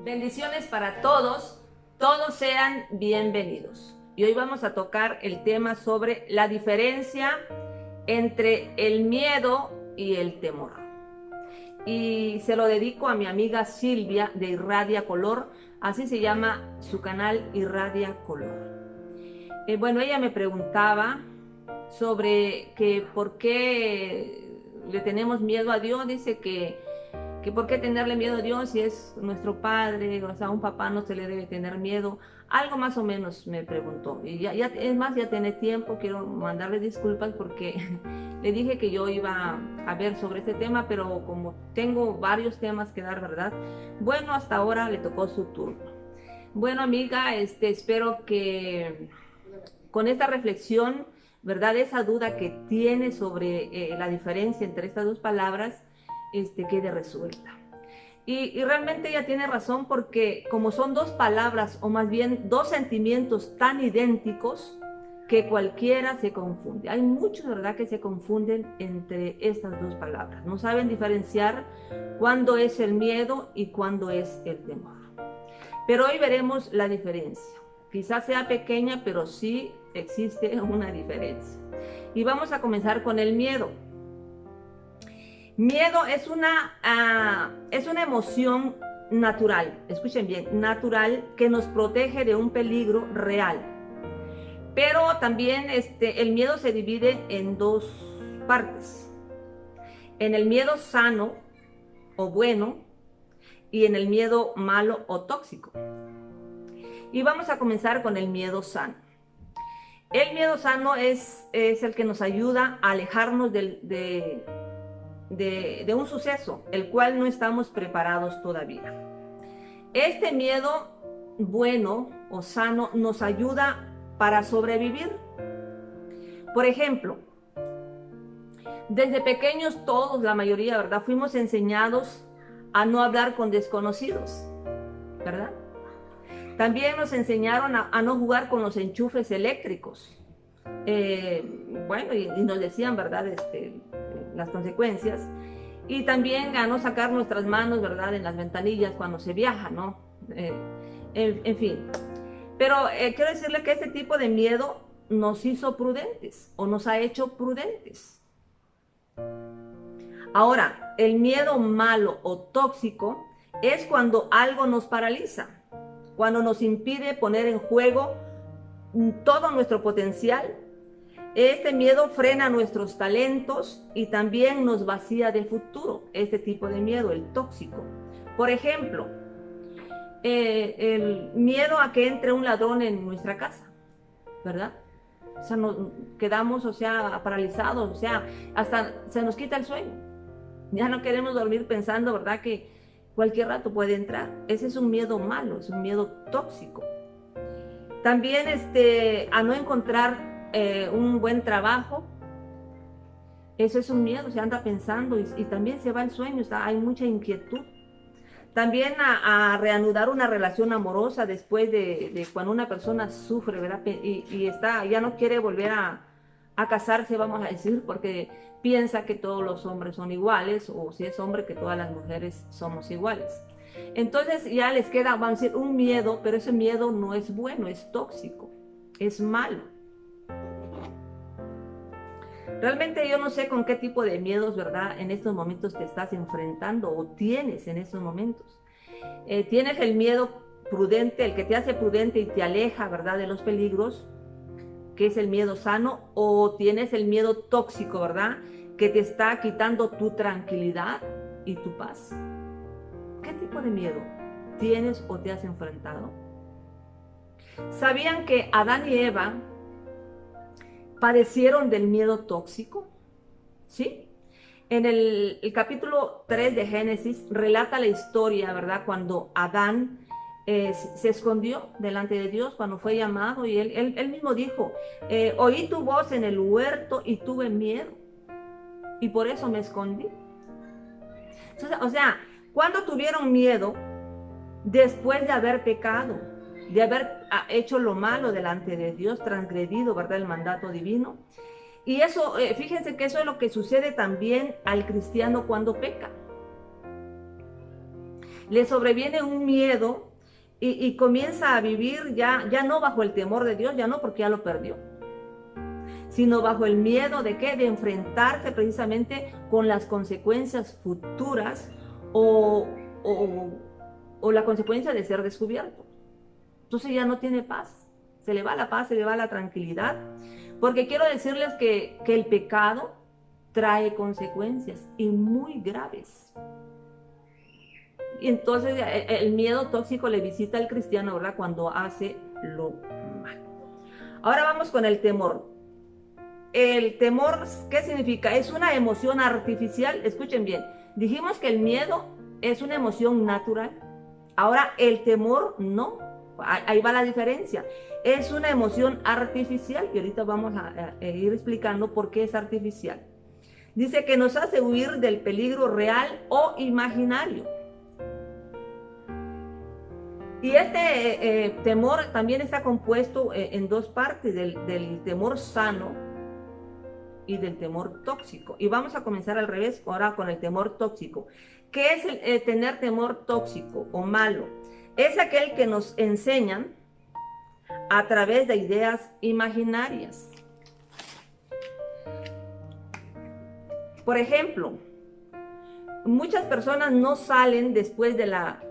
Bendiciones para todos, todos sean bienvenidos. Y hoy vamos a tocar el tema sobre la diferencia entre el miedo y el temor. Y se lo dedico a mi amiga Silvia de Irradia Color, así se llama su canal, Irradia Color. Bueno, ella me preguntaba sobre que por qué le tenemos miedo a Dios. Dice que por qué tenerle miedo a Dios si es nuestro Padre, o sea, a un papá no se le debe tener miedo. Algo más o menos me preguntó. Y ya es más, ya tiene tiempo, quiero mandarle disculpas porque le dije que yo iba a ver sobre este tema, pero como tengo varios temas que dar, ¿verdad? Bueno, hasta ahora le tocó su turno. Bueno, amiga, espero que con esta reflexión, ¿verdad? Esa duda que tiene sobre la diferencia entre estas dos palabras, quede resuelta. Y realmente ella tiene razón, porque como son dos palabras, o más bien dos sentimientos tan idénticos, que cualquiera se confunde. Hay muchos, ¿verdad?, que se confunden entre estas dos palabras. No saben diferenciar cuándo es el miedo y cuándo es el temor. Pero hoy veremos la diferencia. Quizás sea pequeña, pero sí existe una diferencia. Y vamos a comenzar con el miedo. Miedo es una emoción natural, escuchen bien, natural, que nos protege de un peligro real. Pero también el miedo se divide en dos partes. En el miedo sano o bueno y en el miedo malo o tóxico. Y vamos a comenzar con el miedo sano. El miedo sano es el que nos ayuda a alejarnos de un suceso, el cual no estamos preparados todavía. Este miedo bueno o sano nos ayuda para sobrevivir. Por ejemplo, desde pequeños todos, la mayoría, ¿verdad?, fuimos enseñados a no hablar con desconocidos, ¿verdad? También nos enseñaron a no jugar con los enchufes eléctricos. Bueno, y nos decían, ¿verdad?, las consecuencias. Y también a no sacar nuestras manos, ¿verdad?, en las ventanillas cuando se viaja, ¿no? En fin. Pero quiero decirle que este tipo de miedo nos hizo prudentes, o nos ha hecho prudentes. Ahora, el miedo malo o tóxico es cuando algo nos paraliza, cuando nos impide poner en juego todo nuestro potencial. Este miedo frena nuestros talentos y también nos vacía de futuro. Este tipo de miedo, el tóxico. Por ejemplo, el miedo a que entre un ladrón en nuestra casa, ¿verdad? O sea, nos quedamos, o sea, paralizados, o sea, hasta se nos quita el sueño. Ya no queremos dormir pensando, ¿verdad?, que cualquier rato puede entrar. Ese es un miedo malo, es un miedo tóxico. También a no encontrar un buen trabajo. Eso es un miedo, se anda pensando y también se va el sueño, hay mucha inquietud. También a reanudar una relación amorosa después de cuando una persona sufre, ¿verdad? Y ya no quiere volver a casarse, vamos a decir, porque piensa que todos los hombres son iguales, o si es hombre, que todas las mujeres somos iguales. Entonces ya les queda, vamos a decir, un miedo, pero ese miedo no es bueno, es tóxico, es malo. Realmente yo no sé con qué tipo de miedos, ¿verdad?, en estos momentos te estás enfrentando o tienes en estos momentos. Tienes el miedo prudente, el que te hace prudente y te aleja, ¿verdad?, de los peligros, que es el miedo sano, o tienes el miedo tóxico, ¿verdad?, que te está quitando tu tranquilidad y tu paz. ¿Qué tipo de miedo tienes o te has enfrentado? ¿Sabían que Adán y Eva padecieron del miedo tóxico? ¿Sí? En el capítulo 3 de Génesis relata la historia, ¿verdad?, cuando Adán se escondió delante de Dios cuando fue llamado, y él mismo dijo, oí tu voz en el huerto y tuve miedo, y por eso me escondí. Entonces, o sea, ¿cuándo tuvieron miedo? Después de haber pecado, de haber hecho lo malo delante de Dios, transgredido, ¿verdad?, el mandato divino. Y eso, fíjense que eso es lo que sucede también al cristiano cuando peca. le sobreviene un miedo y comienza a vivir ya no bajo el temor de Dios, ya no porque ya lo perdió, sino bajo el miedo de ¿qué? De enfrentarse precisamente con las consecuencias futuras o la consecuencia de ser descubierto. Entonces ya no tiene paz, se le va la paz, se le va la tranquilidad, porque quiero decirles que el pecado trae consecuencias y muy graves. Y entonces el miedo tóxico le visita al cristiano, ¿verdad? Cuando hace lo malo. Ahora vamos con el temor. El temor, ¿qué significa? Es una emoción artificial. Escuchen bien, dijimos que el miedo es una emoción natural. Ahora el temor no. Ahí va la diferencia. Es una emoción artificial y ahorita vamos a ir explicando por qué es artificial. Dice que nos hace huir del peligro real o imaginario. Y este temor también está compuesto en dos partes, del temor sano y del temor tóxico. Y vamos a comenzar al revés ahora con el temor tóxico. ¿Qué es el tener temor tóxico o malo? Es aquel que nos enseñan a través de ideas imaginarias. Por ejemplo, muchas personas no salen después de la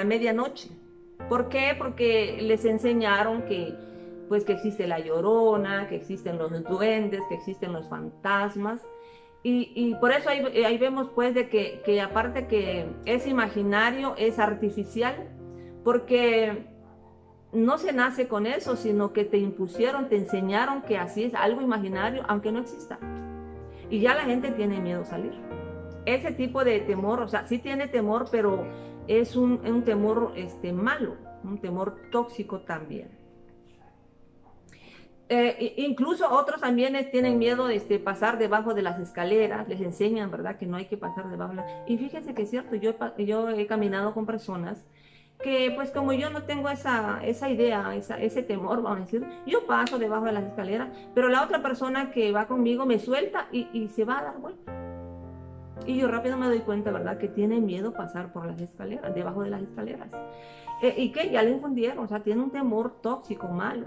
medianoche. ¿Por qué? Porque les enseñaron que existe la llorona, que existen los duendes, que existen los fantasmas. Y por eso ahí vemos pues de que aparte que es imaginario, es artificial, porque no se nace con eso, sino que te impusieron, te enseñaron que así es algo imaginario, aunque no exista. Y ya la gente tiene miedo a salir. Ese tipo de temor, o sea, sí tiene temor, pero es un temor malo, un temor tóxico también. Incluso otros también tienen miedo de pasar debajo de las escaleras, les enseñan, ¿verdad?, que no hay que pasar debajo de las... Y fíjense que es cierto, yo he caminado con personas que pues como yo no tengo esa idea, ese temor, vamos a decir, yo paso debajo de las escaleras, pero la otra persona que va conmigo me suelta y se va a dar vuelta. Y yo rápido me doy cuenta, ¿verdad?, que tiene miedo pasar por las escaleras, debajo de las escaleras. Y que ya le infundieron, o sea, tiene un temor tóxico, malo.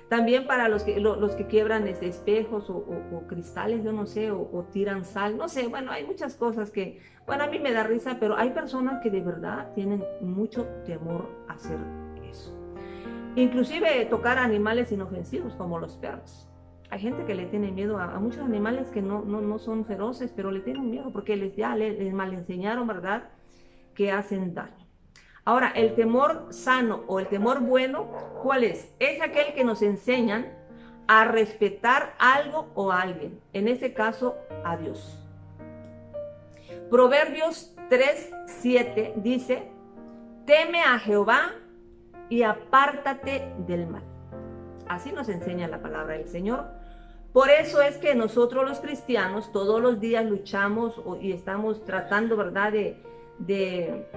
También para los que quiebran espejos o cristales, yo no sé, o tiran sal, no sé, bueno, hay muchas cosas que, bueno, a mí me da risa, pero hay personas que de verdad tienen mucho temor a hacer eso. Inclusive tocar a animales inofensivos como los perros. Hay gente que le tiene miedo a muchos animales que no son feroces, pero le tienen miedo porque les mal enseñaron, ¿verdad?, que hacen daño. Ahora, el temor sano o el temor bueno, ¿cuál es? Es aquel que nos enseñan a respetar algo o a alguien, en este caso a Dios. Proverbios 3:7 dice: teme a Jehová y apártate del mal. Así nos enseña la palabra del Señor. Por eso es que nosotros los cristianos todos los días luchamos y estamos tratando, ¿verdad?, de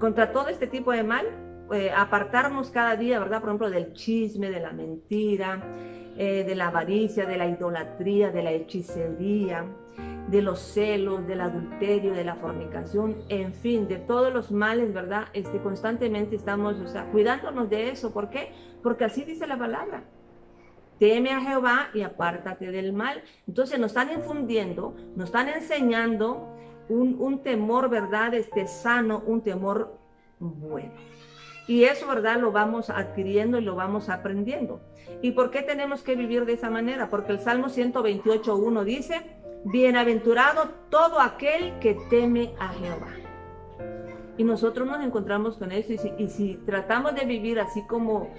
contra todo este tipo de mal, apartarnos cada día, ¿verdad?, por ejemplo, del chisme, de la mentira, de la avaricia, de la idolatría, de la hechicería, de los celos, del adulterio, de la fornicación, en fin, de todos los males, ¿verdad? Constantemente estamos, o sea, cuidándonos de eso. ¿Por qué? Porque así dice la palabra. Teme a Jehová y apártate del mal. Entonces nos están infundiendo, nos están enseñando un temor, ¿verdad?, sano, un temor bueno. Y eso, ¿verdad?, lo vamos adquiriendo y lo vamos aprendiendo. ¿Y por qué tenemos que vivir de esa manera? Porque el Salmo 128:1 dice: bienaventurado todo aquel que teme a Jehová. Y nosotros nos encontramos con eso, y si tratamos de vivir así como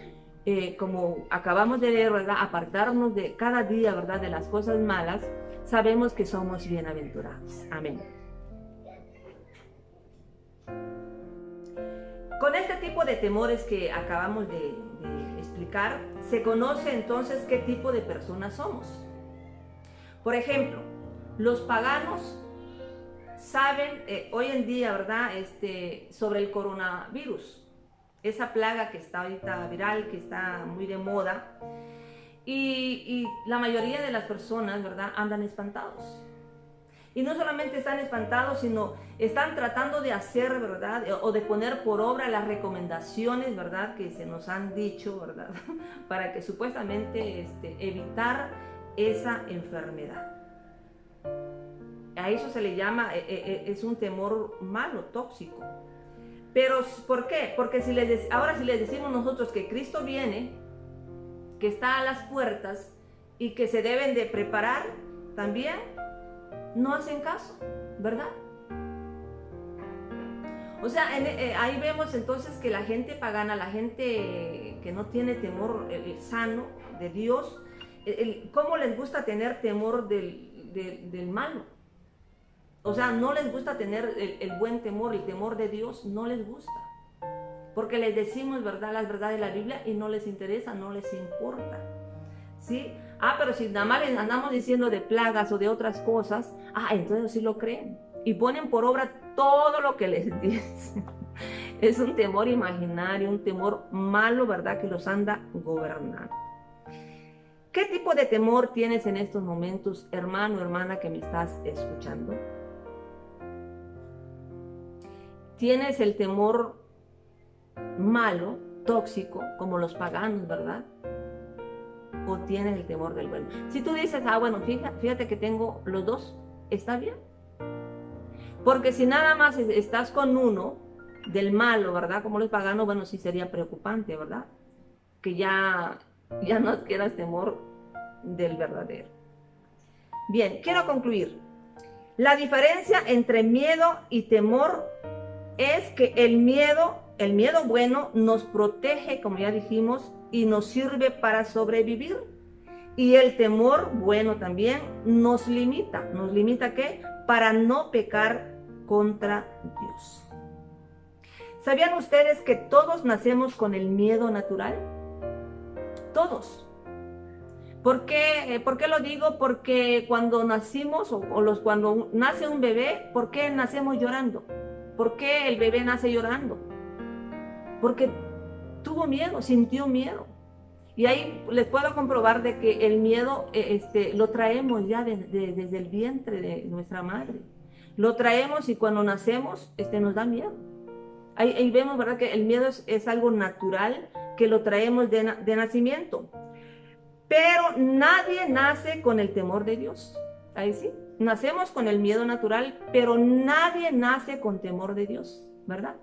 acabamos de leer, ¿verdad?, apartarnos de cada día, ¿verdad?, de las cosas malas, sabemos que somos bienaventurados. Amén. Con este tipo de temores que acabamos de explicar, se conoce entonces qué tipo de personas somos. Por ejemplo, los paganos saben hoy en día, ¿verdad?, sobre el coronavirus, esa plaga que está ahorita viral, que está muy de moda, y la mayoría de las personas, ¿verdad?, andan espantados. Y no solamente están espantados, sino están tratando de hacer, ¿verdad? O de poner por obra las recomendaciones, ¿verdad? Que se nos han dicho, ¿verdad? Para que supuestamente evitar esa enfermedad. A eso se le llama, es un temor malo, tóxico. Pero, ¿por qué? Porque ahora si les decimos nosotros que Cristo viene, que está a las puertas y que se deben de preparar también, no hacen caso, ¿verdad? O sea, ahí vemos entonces que la gente pagana, la gente que no tiene temor sano de Dios, ¿cómo les gusta tener temor del malo? O sea, no les gusta tener el buen temor, el temor de Dios, no les gusta. Porque les decimos, ¿verdad?, las verdades de la Biblia y no les interesa, no les importa. ¿Sí? Pero si nada más les andamos diciendo de plagas o de otras cosas, entonces sí lo creen. Y ponen por obra todo lo que les dicen. Es un temor imaginario, un temor malo, ¿verdad?, que los anda gobernando. ¿Qué tipo de temor tienes en estos momentos, hermano, hermana, que me estás escuchando? ¿Tienes el temor malo, tóxico, como los paganos, verdad? ¿O tienes el temor del bueno? Si tú dices, bueno, fíjate que tengo los dos, está bien. Porque si nada más estás con uno del malo, ¿verdad? Como los paganos, bueno, sí sería preocupante, ¿verdad? Que ya no adquieras temor del verdadero. Bien, quiero concluir. La diferencia entre miedo y temor es que el miedo bueno nos protege, como ya dijimos, y nos sirve para sobrevivir. Y el temor bueno también nos limita. ¿Nos limita qué? Para no pecar contra Dios. ¿Sabían ustedes que todos nacemos con el miedo natural? Todos. ¿Por qué lo digo? Porque cuando nacimos, cuando nace un bebé, ¿por qué nacemos llorando? ¿Por qué el bebé nace llorando? Porque tuvo miedo, sintió miedo. Y ahí les puedo comprobar de que el miedo lo traemos ya desde el vientre de nuestra madre. Lo traemos y cuando nacemos nos da miedo. Ahí vemos, ¿verdad?, que el miedo es algo natural que lo traemos de nacimiento. Pero nadie nace con el temor de Dios. Ahí sí, nacemos con el miedo natural, pero nadie nace con temor de Dios, ¿verdad?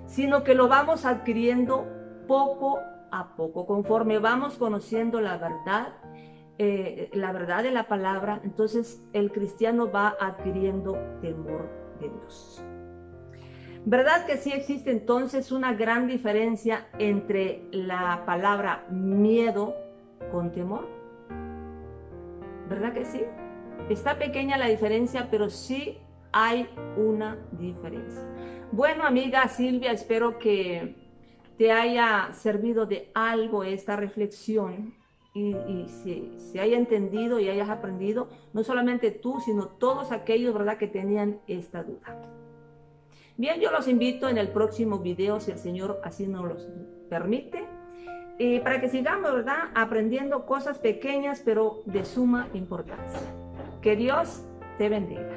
Sino que lo vamos adquiriendo poco a poco, conforme vamos conociendo la verdad de la palabra, entonces el cristiano va adquiriendo temor de Dios. ¿Verdad que sí existe entonces una gran diferencia entre la palabra miedo con temor? ¿Verdad que sí? Está pequeña la diferencia, pero sí hay una diferencia. Bueno, amiga Silvia, espero que te haya servido de algo esta reflexión y se haya entendido y hayas aprendido, no solamente tú, sino todos aquellos, ¿verdad?, que tenían esta duda. Bien, yo los invito en el próximo video, si el Señor así nos los permite, para que sigamos, ¿verdad?, aprendiendo cosas pequeñas, pero de suma importancia. Que Dios te bendiga.